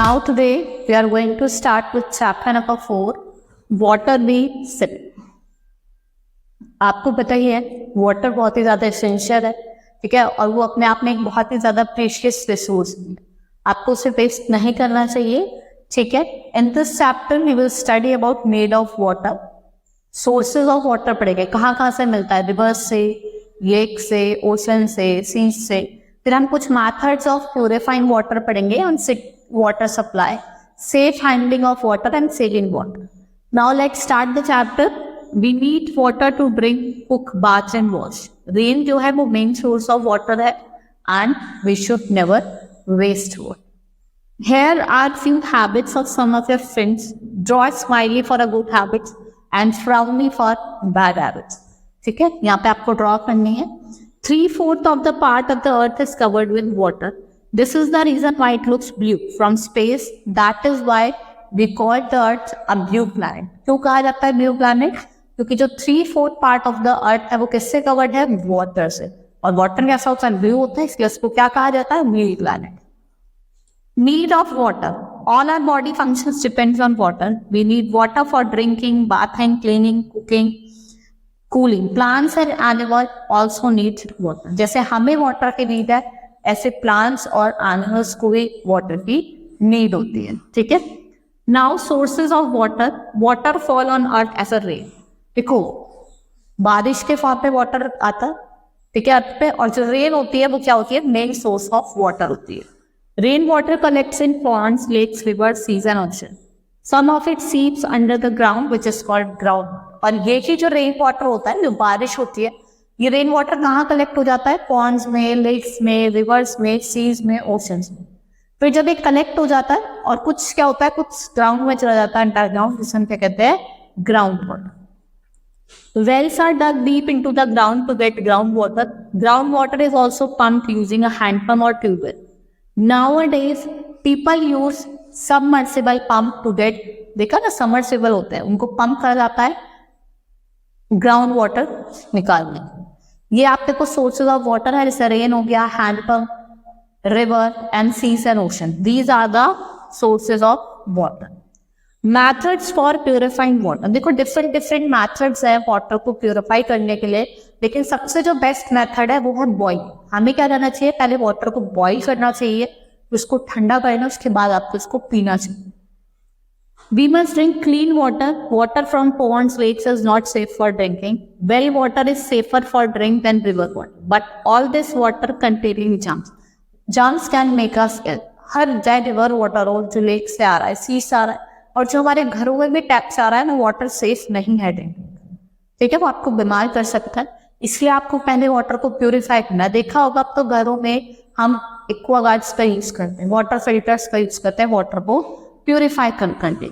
Now today we are going to start with chapter number 4, water we sip. आपको पता ही है water बहुत ही ज्यादा एसेंशियल है, ठीक है, और वो अपने आप में एक बहुत ही ज्यादा प्रेशियस रिसोर्स है. आपको उसे वेस्ट नहीं करना चाहिए, ठीक है. In this chapter we will study about made of water, sources of water पढ़ेंगे, कहाँ कहाँ से मिलता है, रिवर्स से, लेक से, ओशन से, सीज से. फिर हम कुछ मेथड्स ऑफ प्यूरिफाइंग वाटर पढ़ेंगे on water supply, safe handling of water and saving water. Now let's start the chapter. We need water to drink, cook, bath and wash. Rain जो है वो main source of water है and we should never waste water. Here are few habits of some of your friends. Draw a smiley for a good habit and frowny for bad habits. ठीक है, यहाँ पे आपको draw करनी है. 3/4 of the part of the earth is covered with water. This is the reason why it looks blue from space. That is why we call the earth a blue planet. क्यों कहा जाता है blue planet? क्योंकि जो 3/4 part of the earth है वो किससे covered है? water से. और water कैसा होता है? blue होता है, इसलिए उसको क्या कहा जाता है? blue planet. Need of water. All our body functions depends on water. We need water for drinking, bathing, cleaning, cooking, cooling. Plants and animals also need water. जैसे हमें water की need है, ऐसे प्लांट्स और एनिमल्स को भी water की need होती है, ठीक है. Now sources of water. Water fall on earth as a rain. देखो बारिश के फॉर्म पे वाटर आता है, ठीक है, अर्थ पे, और जो रेन होती है वो क्या होती है? मेन सोर्स ऑफ वाटर होती है. Rain water collects in ponds, lakes, rivers, seas and ocean. Some of it seeps under the ground which is called ground. और ये ही जो रेन वाटर होता है, जो बारिश होती है, ये रेन वाटर कहाँ कलेक्ट हो जाता है? पॉन्ड्स में, लेक्स में, रिवर्स में, सीज में, ओशंस में. फिर जब ये कलेक्ट हो जाता है और कुछ क्या होता है, कुछ ग्राउंड में चला जाता है, अंडरग्राउंड, जिसे हम क्या कहते हैं? Ground water. Wells are dug deep into the ground to get ground water. Ground water is also pumped using a hand pump और tubewell. Nowadays people use submersible pump to get, देखा ना, submersible होते हैं, उनको pump करा जाता है ground water निकालने. ये आप देखो सोर्सेज ऑफ वाटर है, जैसे रेन हो गया, hand pump, river and seas and ocean. These are the sources of water. Methods for purifying water. देखो डिफरेंट डिफरेंट मैथड्स है वाटर को प्यूरिफाई करने के लिए, लेकिन सबसे जो बेस्ट मेथड है वो है बॉईल. हमें क्या करना चाहिए? पहले वाटर को बॉईल करना चाहिए, उसको ठंडा करना, उसके बाद आपको उसको पीना चाहिए. We must drink clean water. Water from ponds, lakes is not safe for drinking. Well water is safer for drink than river water. But all this water containing germs. Germs can make us ill. हर चाहे river water हो, जो lake से आ रहा है, सी से आ रहा है, और जो हमारे घरों में भी टैप से आ रहा है ना, वाटर सेफ नहीं है ड्रिंकिंग, ठीक है, वो आपको बीमार कर सकता है. इसलिए आपको पहले वाटर को प्यूरिफाई करना. देखा होगा अब तो घरों में हम एक्वागार्ड्स का यूज करते हैं, वाटर फिल्टर्स का यूज करते हैं वाटर को प्यूरिफाई करने.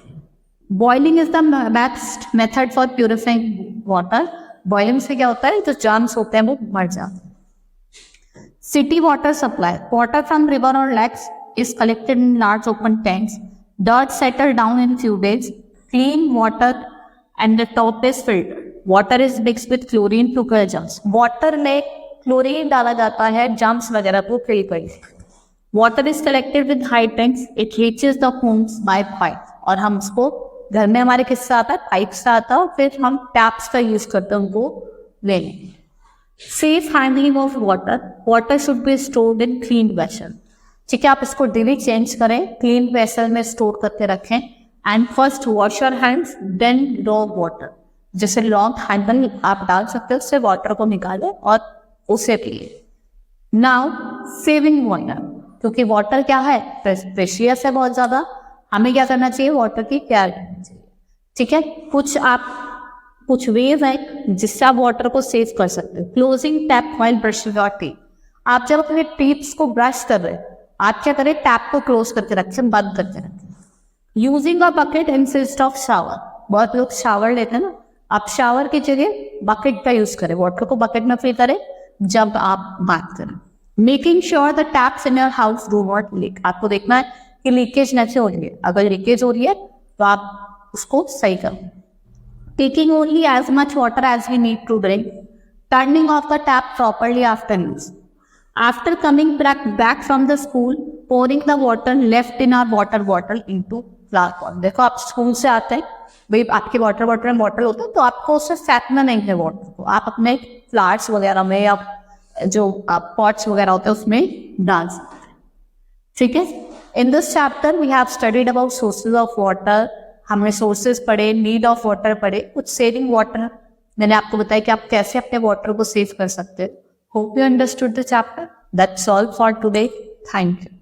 Boiling is the best method for purifying water. Boiling से क्या होता है? जो जर्म्स होते हैं वो मर जाते हैं. City water supply. Water from river और lakes is collected in large open tanks. Dirt settle down in few days. Clean water and the top is filtered. Water is mixed with chlorine to kill germs. Water में chlorine डाला जाता है germs वगैरह को किल करने. Water is collected with high tanks. It reaches the homes by pipe. और हम उसको घर में हमारे किससे आता है? पाइप से आता है, फिर हम टैप्स का यूज करते हैं उनको लेने. Safe handling of water. Water should be stored in clean vessel. ठीक है, आप इसको डेली चेंज करें, क्लीन वेसल में स्टोर करके रखें. And first wash your hands, then draw water. जैसे लॉन्ग हैंडल आप डाल सकते हो, उससे वाटर को निकालें और उसे पिए. Now saving water. क्योंकि वाटर क्या है? प्रेशियस है बहुत ज्यादा. हमें क्या करना चाहिए? वाटर की केयर करनी चाहिए, ठीक है. कुछ वेज है जिससे आप वाटर को सेव कर सकते हो. Closing tap while brushing your teeth. आप जब अपने टीथ्स को ब्रश कर रहे हैं, आप क्या करें? टैप को क्लोज करके रखें, बंद करके रखें. Using a bucket instead of shower. बहुत लोग शावर लेते हैं ना, आप शावर की जगह बकेट का यूज करें, वाटर को बकेट में फिल करें जब आप बात करें. Making sure the taps in your house do not leak. आपको देखना है कि लीकेज नहीं हो रही है. अगर लीकेज हो रही है तो आप उसको सही करो. Taking only as much water as we need to drink. Turning off the tap properly after use. After coming back from the school, pouring the water left in our water bottle into flower pot. देखो आप school से आते हैं, भाई आपके water bottle में bottle होता है, तो आपको उससे फेंकना नहीं है वाटर को, आप अपने फ्लावर्स वगैरह में या जो पॉट्स वगैरह होते हैं उसमें डाल सकते हैं. ठीक है. In this chapter we have studied about sources of water. हमने सोर्सेज पढ़े, नीड ऑफ वाटर पढ़े, कुछ सेविंग वाटर मैंने आपको बताया कि आप कैसे अपने वाटर को सेव कर सकते हैं. Hope you understood the chapter. That's all for today. Thank you.